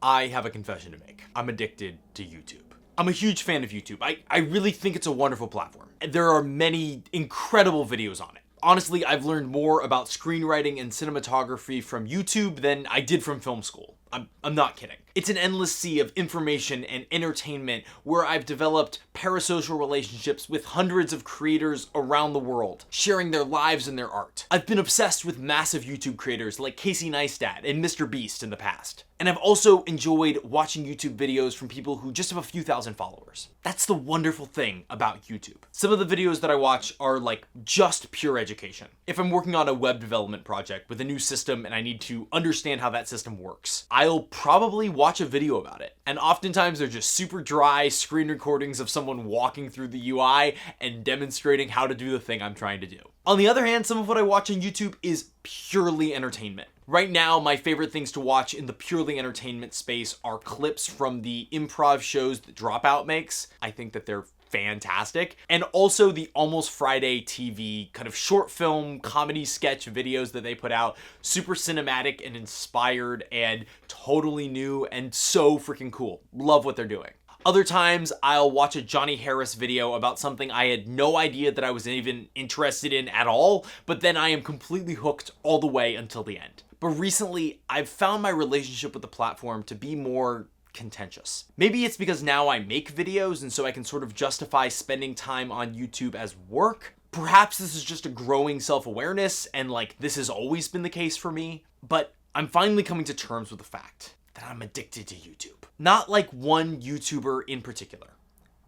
I have a confession to make. I'm addicted to YouTube. I'm a huge fan of YouTube. I really think it's a wonderful platform. There are many incredible videos on it. Honestly, I've learned more about screenwriting and cinematography from YouTube than I did from film school. I'm not kidding. It's an endless sea of information and entertainment where I've developed parasocial relationships with hundreds of creators around the world, sharing their lives and their art. I've been obsessed with massive YouTube creators like Casey Neistat and Mr. Beast in the past. And I've also enjoyed watching YouTube videos from people who just have a few thousand followers. That's the wonderful thing about YouTube. Some of the videos that I watch are like just pure education. If I'm working on a web development project with a new system and I need to understand how that system works, I'll probably watch a video about it. And oftentimes they're just super dry screen recordings of someone walking through the UI and demonstrating how to do the thing I'm trying to do. On the other hand, some of what I watch on YouTube is purely entertainment. Right now, my favorite things to watch in the purely entertainment space are clips from the improv shows that Dropout makes. I think that they're fantastic. And also the Almost Friday TV kind of short film comedy sketch videos that they put out. Super cinematic and inspired and totally new and so freaking cool. Love what they're doing. Other times, I'll watch a Johnny Harris video about something I had no idea that I was even interested in at all, but then I am completely hooked all the way until the end. But recently, I've found my relationship with the platform to be more contentious. Maybe it's because now I make videos and so I can sort of justify spending time on YouTube as work. Perhaps this is just a growing self-awareness and like this has always been the case for me, but I'm finally coming to terms with the fact that I'm addicted to YouTube. Not like one YouTuber in particular,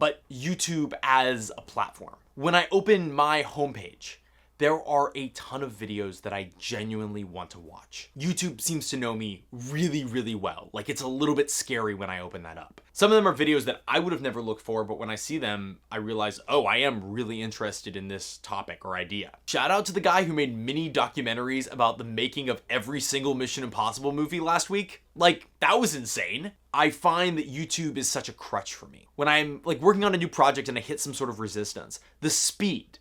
but YouTube as a platform. When I open my homepage, there are a ton of videos that I genuinely want to watch. YouTube seems to know me really, really well. Like it's a little bit scary when I open that up. Some of them are videos that I would have never looked for, but when I see them, I realize, oh, I am really interested in this topic or idea. Shout out to the guy who made mini documentaries about the making of every single Mission Impossible movie last week. Like, that was insane. I find that YouTube is such a crutch for me. When I'm like working on a new project and I hit some sort of resistance, the speed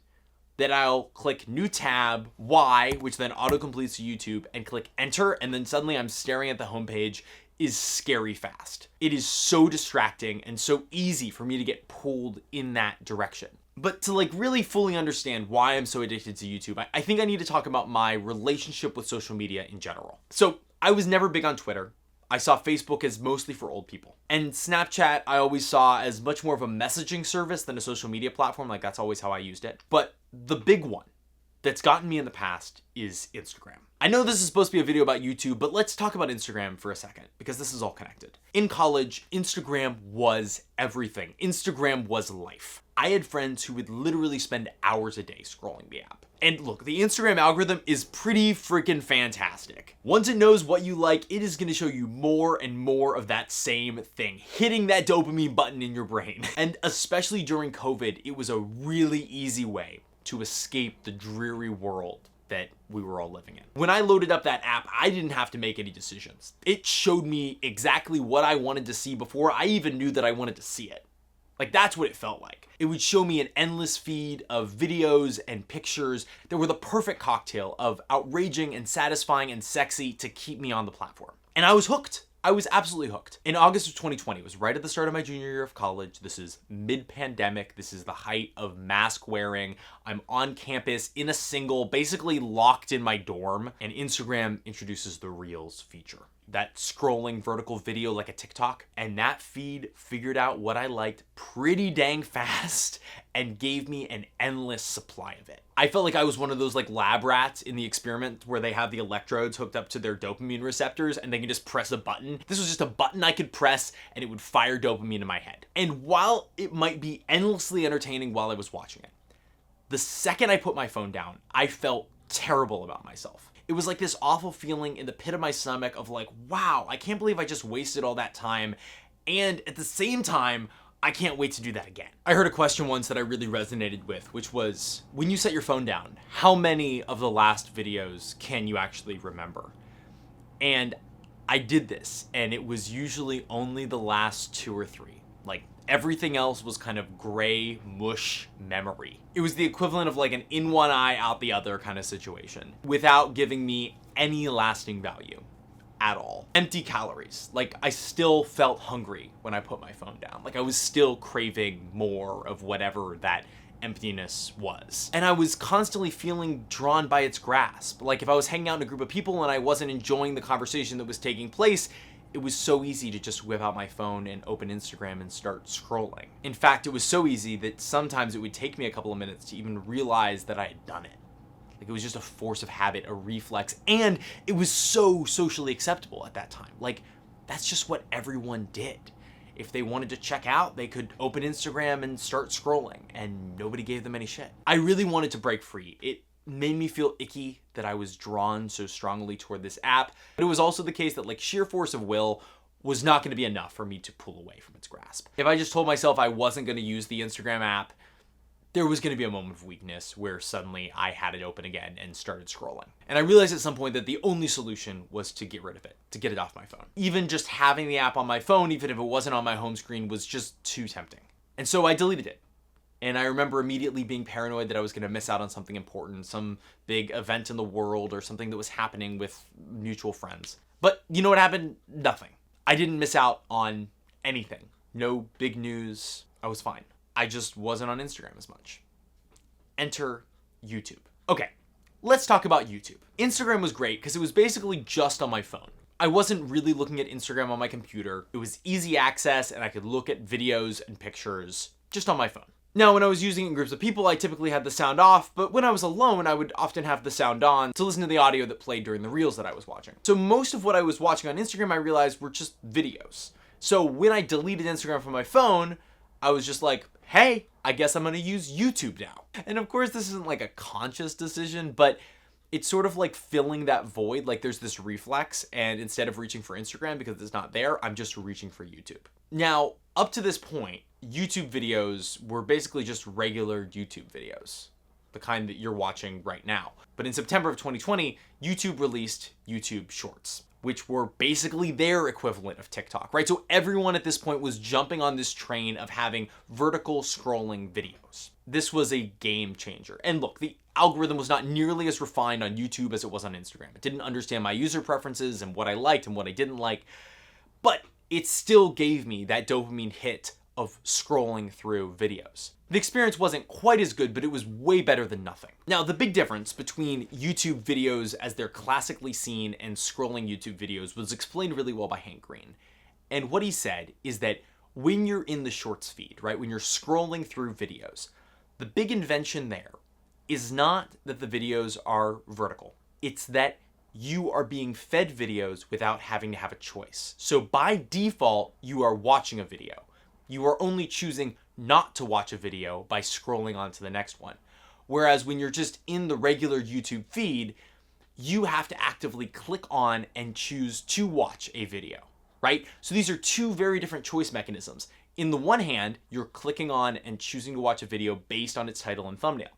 that I'll click new tab, Y, which then autocompletes to YouTube, and click enter, and then suddenly I'm staring at the homepage is scary fast. It is so distracting and so easy for me to get pulled in that direction. But to like really fully understand why I'm so addicted to YouTube, I think I need to talk about my relationship with social media in general. So I was never big on Twitter. I saw Facebook as mostly for old people. And Snapchat I always saw as much more of a messaging service than a social media platform. Like that's always how I used it. But the big one that's gotten me in the past is Instagram. I know this is supposed to be a video about YouTube, but let's talk about Instagram for a second because this is all connected. In college, Instagram was everything. Instagram was life. I had friends who would literally spend hours a day scrolling the app. And look, the Instagram algorithm is pretty freaking fantastic. Once it knows what you like, it is gonna show you more and more of that same thing, hitting that dopamine button in your brain. And especially during COVID, it was a really easy way to escape the dreary world that we were all living in. When I loaded up that app, I didn't have to make any decisions. It showed me exactly what I wanted to see before I even knew that I wanted to see it. Like that's what it felt like. It would show me an endless feed of videos and pictures that were the perfect cocktail of outraging and satisfying and sexy to keep me on the platform. And I was hooked. I was absolutely hooked. In August of 2020, it was right at the start of my junior year of college. This is mid-pandemic. This is the height of mask wearing. I'm on campus in a single, basically locked in my dorm, and Instagram introduces the Reels feature. That scrolling vertical video like a TikTok, and that feed figured out what I liked pretty dang fast and gave me an endless supply of it. I felt like I was one of those like lab rats in the experiment where they have the electrodes hooked up to their dopamine receptors and they can just press a button. This was just a button I could press and it would fire dopamine in my head. And while it might be endlessly entertaining while I was watching it, the second I put my phone down, I felt terrible about myself. It was like this awful feeling in the pit of my stomach of like, wow, I can't believe I just wasted all that time. And at the same time, I can't wait to do that again. I heard a question once that I really resonated with, which was, when you set your phone down, how many of the last videos can you actually remember? And I did this, and it was usually only the last 2 or 3. Like, everything else was kind of gray mush memory. It was the equivalent of like an in one eye, out the other kind of situation, without giving me any lasting value. at all. Empty calories. Like, I still felt hungry when I put my phone down. Like, I was still craving more of whatever that emptiness was. And I was constantly feeling drawn by its grasp. Like, if I was hanging out in a group of people and I wasn't enjoying the conversation that was taking place, it was so easy to just whip out my phone and open Instagram and start scrolling. In fact, it was so easy that sometimes it would take me a couple of minutes to even realize that I had done it. Like, it was just a force of habit, a reflex, and it was so socially acceptable at that time. Like, that's just what everyone did. If they wanted to check out, they could open Instagram and start scrolling, and nobody gave them any shit. I really wanted to break free. It made me feel icky that I was drawn so strongly toward this app, but it was also the case that, like, sheer force of will was not going to be enough for me to pull away from its grasp. If I just told myself I wasn't going to use the Instagram app, there was going to be a moment of weakness where suddenly I had it open again and started scrolling. And I realized at some point that the only solution was to get rid of it, to get it off my phone. Even just having the app on my phone, even if it wasn't on my home screen, was just too tempting. And so I deleted it. And I remember immediately being paranoid that I was going to miss out on something important, some big event in the world or something that was happening with mutual friends. But you know what happened? Nothing. I didn't miss out on anything. No big news. I was fine. I just wasn't on Instagram as much. Enter YouTube. Okay, let's talk about YouTube. Instagram was great because it was basically just on my phone. I wasn't really looking at Instagram on my computer. It was easy access and I could look at videos and pictures just on my phone. Now, when I was using it in groups of people, I typically had the sound off, but when I was alone, I would often have the sound on to listen to the audio that played during the reels that I was watching. So most of what I was watching on Instagram, I realized were just videos. So when I deleted Instagram from my phone, I was just like, hey, I guess I'm gonna use YouTube now. And of course, this isn't like a conscious decision, but it's sort of like filling that void. Like, there's this reflex, and instead of reaching for Instagram because it's not there, I'm just reaching for YouTube. Now, up to this point, YouTube videos were basically just regular YouTube videos, the kind that you're watching right now. But in September of 2020, YouTube released YouTube Shorts, which were basically their equivalent of TikTok, right? So everyone at this point was jumping on this train of having vertical scrolling videos. This was a game changer. And look, the algorithm was not nearly as refined on YouTube as it was on Instagram. It didn't understand my user preferences and what I liked and what I didn't like, but it still gave me that dopamine hit of scrolling through videos. The experience wasn't quite as good, but it was way better than nothing. Now, the big difference between YouTube videos as they're classically seen and scrolling YouTube videos was explained really well by Hank Green. And what he said is that when you're in the Shorts feed, right, when you're scrolling through videos, the big invention there is not that the videos are vertical. It's that you are being fed videos without having to have a choice. So by default, you are watching a video. You are only choosing not to watch a video by scrolling on to the next one. Whereas when you're just in the regular YouTube feed, you have to actively click on and choose to watch a video, right? So these are two very different choice mechanisms. In the one hand, you're clicking on and choosing to watch a video based on its title and thumbnail.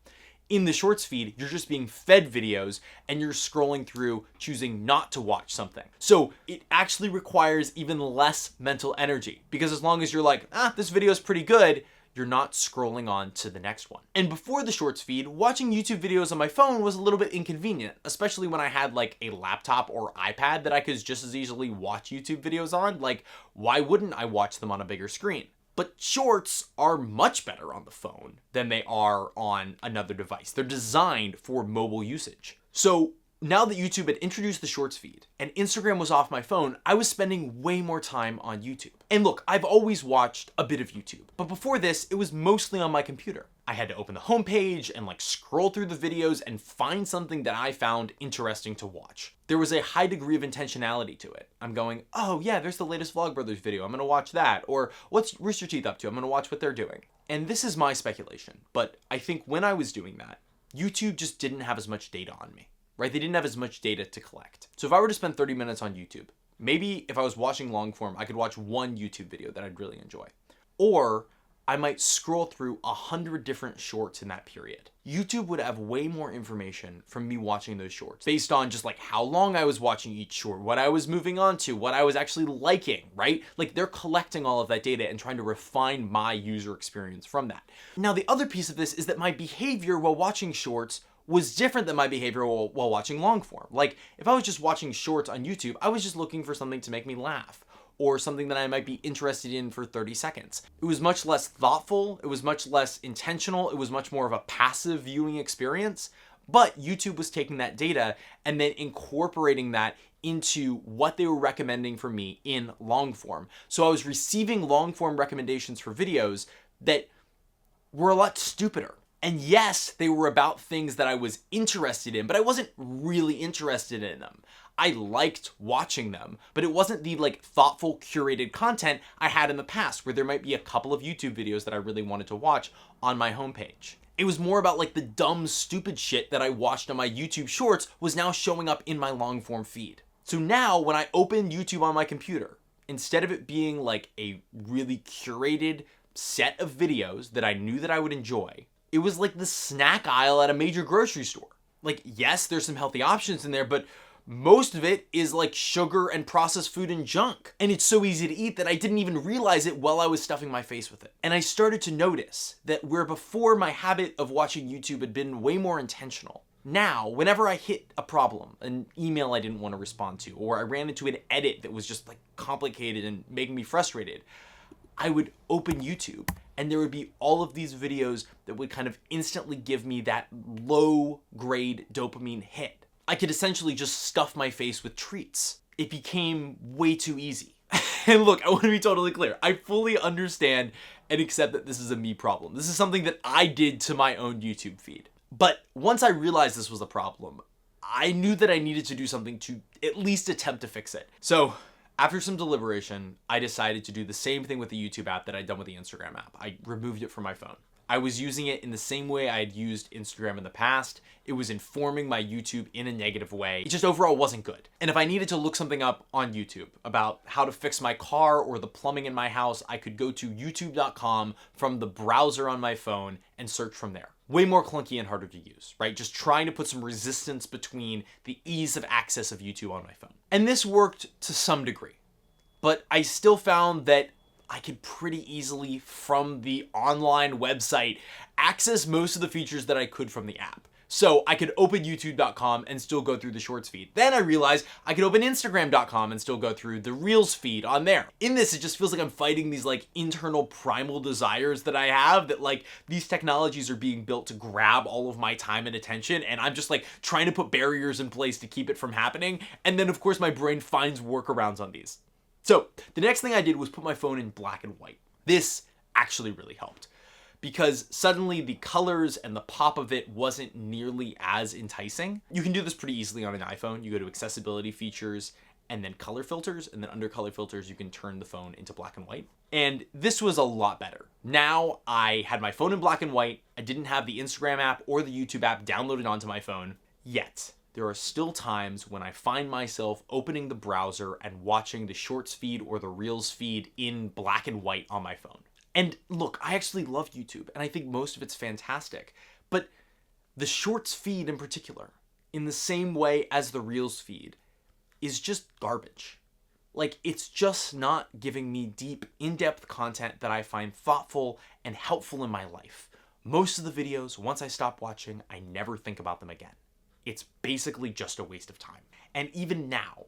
In the Shorts feed, you're just being fed videos and you're scrolling through choosing not to watch something. So it actually requires even less mental energy, because as long as you're like, this video is pretty good, you're not scrolling on to the next one. And before the Shorts feed, watching YouTube videos on my phone was a little bit inconvenient, especially when I had like a laptop or iPad that I could just as easily watch YouTube videos on. Like, why wouldn't I watch them on a bigger screen? But Shorts are much better on the phone than they are on another device. They're designed for mobile usage. So now that YouTube had introduced the Shorts feed and Instagram was off my phone, I was spending way more time on YouTube. And look, I've always watched a bit of YouTube, but before this, it was mostly on my computer. I had to open the homepage and like scroll through the videos and find something that I found interesting to watch. There was a high degree of intentionality to it. I'm going, oh yeah, there's the latest Vlogbrothers video. I'm gonna watch that. Or what's Rooster Teeth up to? I'm gonna watch what they're doing. And this is my speculation, but I think when I was doing that, YouTube just didn't have as much data on me, right? They didn't have as much data to collect. So if I were to spend 30 minutes on YouTube, maybe if I was watching long form, I could watch one YouTube video that I'd really enjoy. Or I might scroll through 100 different shorts in that period. YouTube would have way more information from me watching those shorts based on just like how long I was watching each short, what I was moving on to, what I was actually liking, right? Like, they're collecting all of that data and trying to refine my user experience from that. Now, the other piece of this is that my behavior while watching shorts was different than my behavior while watching long form. Like, if I was just watching shorts on YouTube, I was just looking for something to make me laugh, or something that I might be interested in for 30 seconds. It was much less thoughtful, it was much less intentional, it was much more of a passive viewing experience, but YouTube was taking that data and then incorporating that into what they were recommending for me in long form. So I was receiving long form recommendations for videos that were a lot stupider. And yes, they were about things that I was interested in, but I wasn't really interested in them. I liked watching them, but it wasn't the thoughtful, curated content I had in the past, where there might be a couple of YouTube videos that I really wanted to watch on my homepage. It was more about the dumb, stupid shit that I watched on my YouTube shorts was now showing up in my long form feed. So now when I open YouTube on my computer, instead of it being a really curated set of videos that I knew that I would enjoy, it was like the snack aisle at a major grocery store. Yes, there's some healthy options in there, but most of it is sugar and processed food and junk. And it's so easy to eat that I didn't even realize it while I was stuffing my face with it. And I started to notice that where before my habit of watching YouTube had been way more intentional, now, whenever I hit a problem, an email I didn't want to respond to, or I ran into an edit that was just complicated and making me frustrated, I would open YouTube and there would be all of these videos that would kind of instantly give me that low grade dopamine hit. I could essentially just stuff my face with treats. It became way too easy. And look, I want to be totally clear. I fully understand and accept that this is a me problem. This is something that I did to my own YouTube feed. But once I realized this was a problem, I knew that I needed to do something to at least attempt to fix it. So after some deliberation, I decided to do the same thing with the YouTube app that I'd done with the Instagram app. I removed it from my phone. I was using it in the same way I had used Instagram in the past. It was informing my YouTube in a negative way. It just overall wasn't good. And if I needed to look something up on YouTube about how to fix my car or the plumbing in my house, I could go to youtube.com from the browser on my phone and search from there. Way more clunky and harder to use, right? Just trying to put some resistance between the ease of access of YouTube on my phone. And this worked to some degree, but I still found that I could pretty easily, from the online website, access most of the features that I could from the app. So I could open youtube.com and still go through the shorts feed. Then I realized I could open instagram.com and still go through the reels feed on there. In this, it just feels like I'm fighting these internal primal desires that I have, that these technologies are being built to grab all of my time and attention, and I'm just trying to put barriers in place to keep it from happening. And then of course my brain finds workarounds on these. So the next thing I did was put my phone in black and white. This actually really helped, because suddenly the colors and the pop of it wasn't nearly as enticing. You can do this pretty easily on an iPhone. You go to accessibility features and then color filters, and then under color filters, you can turn the phone into black and white. And this was a lot better. Now I had my phone in black and white. I didn't have the Instagram app or the YouTube app downloaded onto my phone yet. There are still times when I find myself opening the browser and watching the shorts feed or the reels feed in black and white on my phone. And look, I actually love YouTube, and I think most of it's fantastic, but the shorts feed in particular, in the same way as the reels feed, is just garbage. It's just not giving me deep, in-depth content that I find thoughtful and helpful in my life. Most of the videos, once I stop watching, I never think about them again. It's basically just a waste of time. And even now,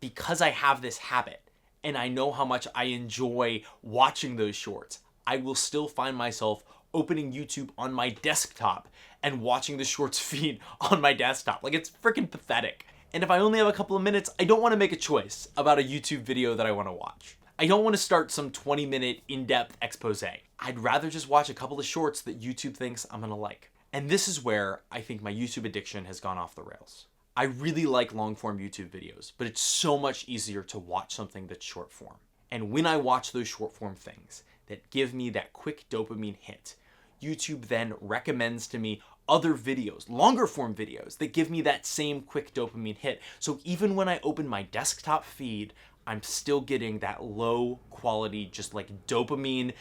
because I have this habit and I know how much I enjoy watching those shorts, I will still find myself opening YouTube on my desktop and watching the shorts feed on my desktop. It's freaking pathetic. And if I only have a couple of minutes, I don't want to make a choice about a YouTube video that I want to watch. I don't want to start some 20-minute in-depth expose. I'd rather just watch a couple of shorts that YouTube thinks I'm going to like. And this is where I think my YouTube addiction has gone off the rails. I really like long-form YouTube videos, but it's so much easier to watch something that's short-form. And when I watch those short-form things that give me that quick dopamine hit, YouTube then recommends to me other videos, longer-form videos, that give me that same quick dopamine hit. So even when I open my desktop feed, I'm still getting that low-quality, just dopamine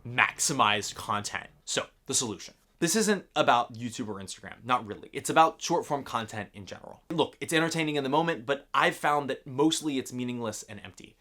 maximized content. So the solution. This isn't about YouTube or Instagram, not really. It's about short form content in general. Look, it's entertaining in the moment, but I've found that mostly it's meaningless and empty.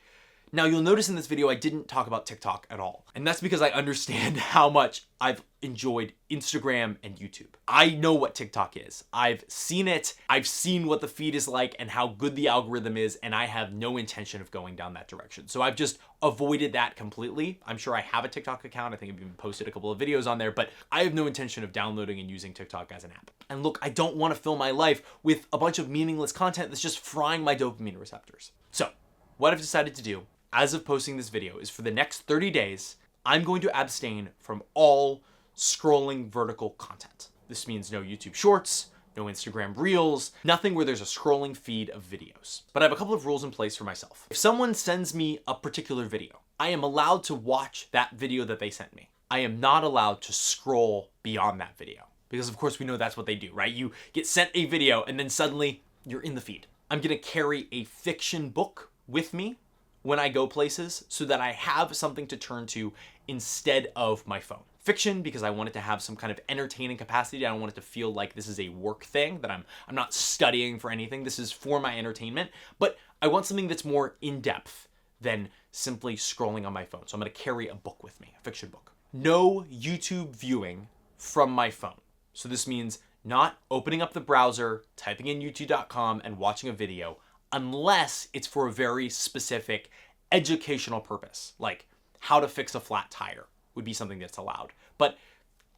Now you'll notice in this video I didn't talk about TikTok at all. And that's because I understand how much I've enjoyed Instagram and YouTube. I know what TikTok is. I've seen it. I've seen what the feed is like and how good the algorithm is, and I have no intention of going down that direction. So I've just avoided that completely. I'm sure I have a TikTok account. I think I've even posted a couple of videos on there, but I have no intention of downloading and using TikTok as an app. And look, I don't want to fill my life with a bunch of meaningless content that's just frying my dopamine receptors. So what I've decided to do as of posting this video is for the next 30 days, I'm going to abstain from all scrolling vertical content. This means no YouTube Shorts, no Instagram Reels, nothing where there's a scrolling feed of videos. But I have a couple of rules in place for myself. If someone sends me a particular video, I am allowed to watch that video that they sent me. I am not allowed to scroll beyond that video. Because of course we know that's what they do, right? You get sent a video and then suddenly you're in the feed. I'm gonna carry a fiction book with me when I go places so that I have something to turn to instead of my phone. Fiction because I want it to have some kind of entertaining capacity. I don't want it to feel like this is a work thing, that I'm not studying for anything. This is for my entertainment, but I want something that's more in-depth than simply scrolling on my phone. So I'm gonna carry a book with me, a fiction book. No YouTube viewing from my phone. So this means not opening up the browser, typing in youtube.com and watching a video unless it's for a very specific educational purpose, like how to fix a flat tire would be something that's allowed. But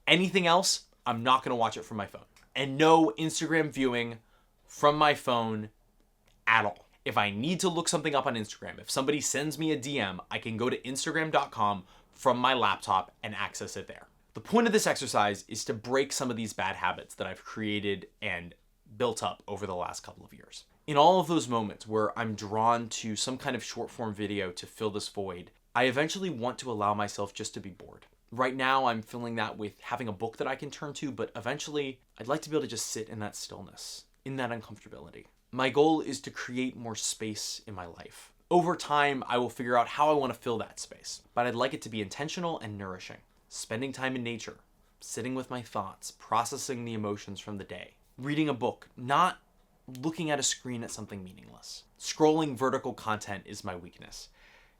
anything else, I'm not gonna watch it from my phone. And no Instagram viewing from my phone at all. If I need to look something up on Instagram, if somebody sends me a DM, I can go to instagram.com from my laptop and access it there. The point of this exercise is to break some of these bad habits that I've created and built up over the last couple of years. In all of those moments where I'm drawn to some kind of short form video to fill this void, I eventually want to allow myself just to be bored. Right now, I'm filling that with having a book that I can turn to, but eventually I'd like to be able to just sit in that stillness, in that uncomfortability. My goal is to create more space in my life. Over time, I will figure out how I want to fill that space, but I'd like it to be intentional and nourishing. Spending time in nature, sitting with my thoughts, processing the emotions from the day, reading a book, not looking at a screen at something meaningless. Scrolling vertical content is my weakness.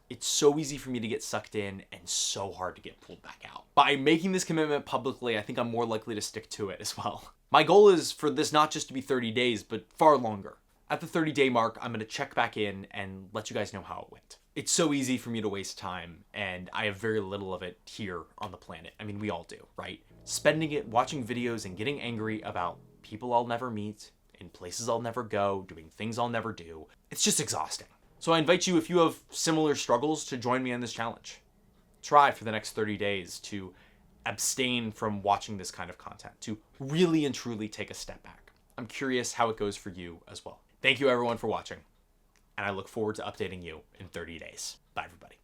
It's so easy for me to get sucked in and so hard to get pulled back out. By making this commitment publicly, I think I'm more likely to stick to it as well. My goal is for this not just to be 30 days, but far longer. At the 30-day mark, I'm gonna check back in and let you guys know how it went. It's so easy for me to waste time, and I have very little of it here on the planet. I mean, we all do, right? Spending it watching videos and getting angry about people I'll never meet, in places I'll never go, doing things I'll never do. It's just exhausting. So I invite you, if you have similar struggles, to join me on this challenge. Try for the next 30 days to abstain from watching this kind of content, to really and truly take a step back. I'm curious how it goes for you as well. Thank you everyone for watching, and I look forward to updating you in 30 days. Bye everybody.